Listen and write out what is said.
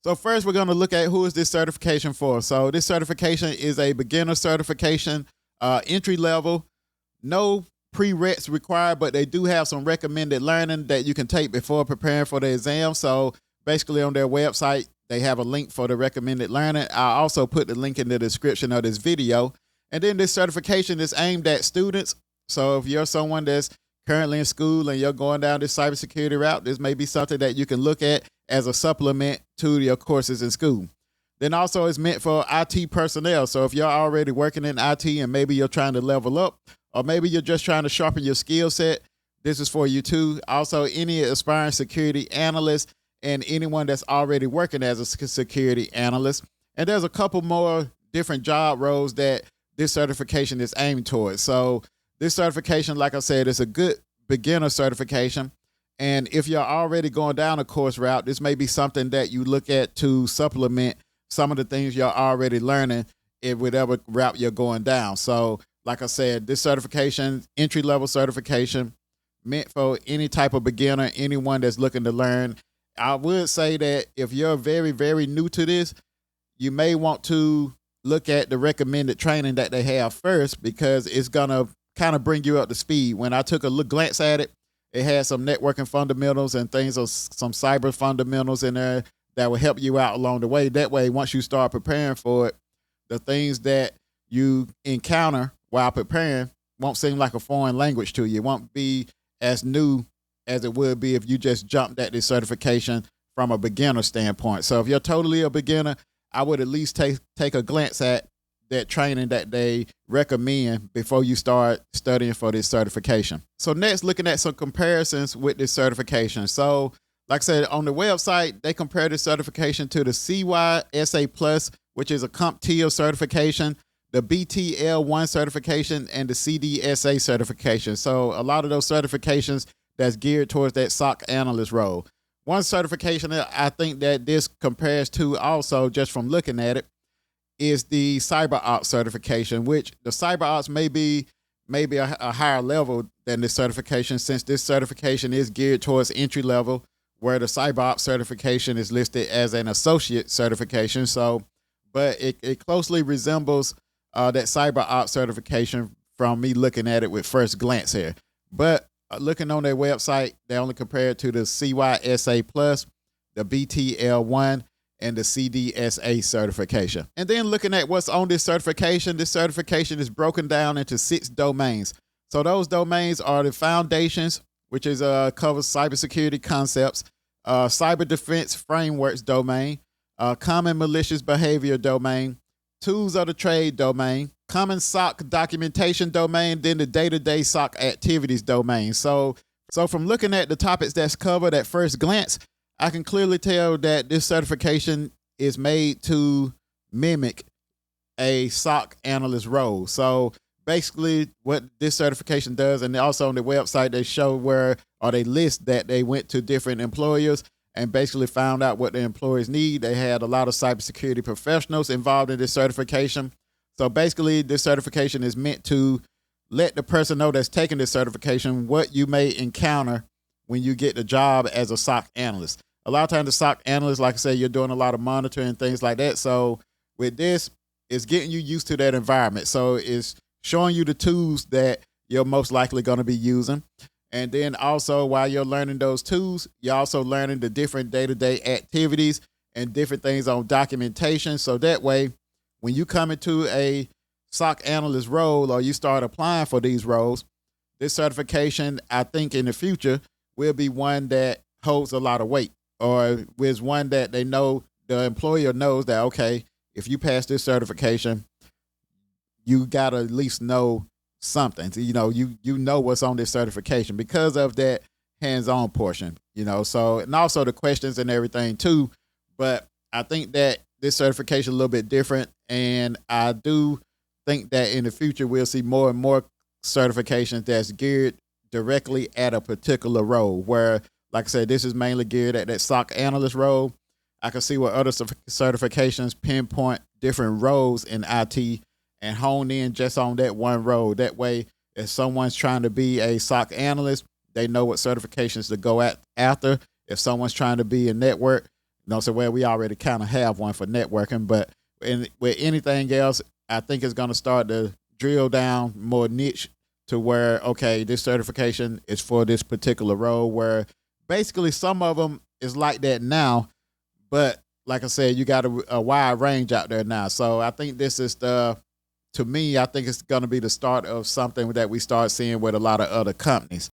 So first, we're going to look at who is this certification for. So this certification is a beginner certification, entry level, no prereqs required, but they do have some recommended learning that you can take before preparing for the exam. So basically on their website, they have a link for the recommended learning. I'll also put the link in the description of this video. And then this certification is aimed at students. So if you're someone that's currently in school and you're going down this cybersecurity route, this may be something that you can look at as a supplement to your courses in school. Then also it's meant for IT personnel. So if you're already working in IT and maybe you're trying to level up, or maybe you're just trying to sharpen your skill set, this is for you too. Also, any aspiring security analyst and anyone that's already working as a security analyst. And there's a couple more different job roles that this certification is aimed towards. So this certification, like I said, is a good beginner certification. And if you're already going down a course route, this may be something that you look at to supplement some of the things you're already learning in whatever route you're going down. So like I said, this certification, entry-level certification, meant for any type of beginner, anyone that's looking to learn. I would say that if you're very, very new to this, you may want to look at the recommended training that they have first, because it's going to kind of bring you up to speed. When I took a look glance at it, it had some networking fundamentals and things, some cyber fundamentals in there that will help you out along the way. That way, once you start preparing for it, the things that you encounter while preparing won't seem like a foreign language to you. It won't be as new as it would be if you just jumped at this certification from a beginner standpoint. So if you're totally a beginner, I would at least take a glance at that training that they recommend before you start studying for this certification. So next, looking at some comparisons with this certification. So like I said, on the website, they compare this certification to the CySA Plus, which is a CompTIA certification, the BTL1 certification, and the CDSA certification. So a lot of those certifications that's geared towards that SOC analyst role. One certification that I think that this compares to also, just from looking at it, is the CyberOps certification, which the CyberOps may be a higher level than this certification, since this certification is geared towards entry level, where the CyberOps certification is listed as an associate certification. So, but it closely resembles that CyberOps certification from me looking at it with first glance here. But looking on their website, they only compare it to the CySA Plus, the BTL1, and the CDSA certification. And then looking at what's on this certification is broken down into 6 domains. So those domains are the foundations, which is covers cybersecurity concepts, cyber defense frameworks domain, common malicious behavior domain, tools of the trade domain, Common SOC Documentation domain, then the Day-to-Day SOC Activities domain. So from looking at the topics that's covered at first glance, I can clearly tell that this certification is made to mimic a SOC analyst role. So basically what this certification does, and also on the website, they show they list that they went to different employers and basically found out what the employers need. They had a lot of cybersecurity professionals involved in this certification. So basically this certification is meant to let the person know that's taking this certification what you may encounter when you get the job as a SOC analyst. A lot of times the SOC analyst, like I said, you're doing a lot of monitoring and things like that. So with this, it's getting you used to that environment. So it's showing you the tools that you're most likely going to be using. And then also while you're learning those tools, you're also learning the different day-to-day activities and different things on documentation. So that way, when you come into a SOC analyst role or you start applying for these roles, this certification, I think in the future, will be one that holds a lot of weight, or is one that they know, the employer knows that, okay, if you pass this certification, you got to at least know something. So, you know what's on this certification because of that hands-on portion, So, and also the questions and everything too. But I think that this certification is a little bit different, and I do think that in the future we'll see more and more certifications that's geared directly at a particular role, where, like I said, this is mainly geared at that SOC analyst role. I can see what other certifications pinpoint different roles in IT and hone in just on that one role. That way, if someone's trying to be a SOC analyst, they know what certifications to go after. If someone's trying to be a network So where we already kind of have one for networking, but with anything else, I think it's going to start to drill down more niche to where, okay, this certification is for this particular role, where basically some of them is like that now, but like I said, you got a wide range out there now. So I think this is to me, I think it's going to be the start of something that we start seeing with a lot of other companies.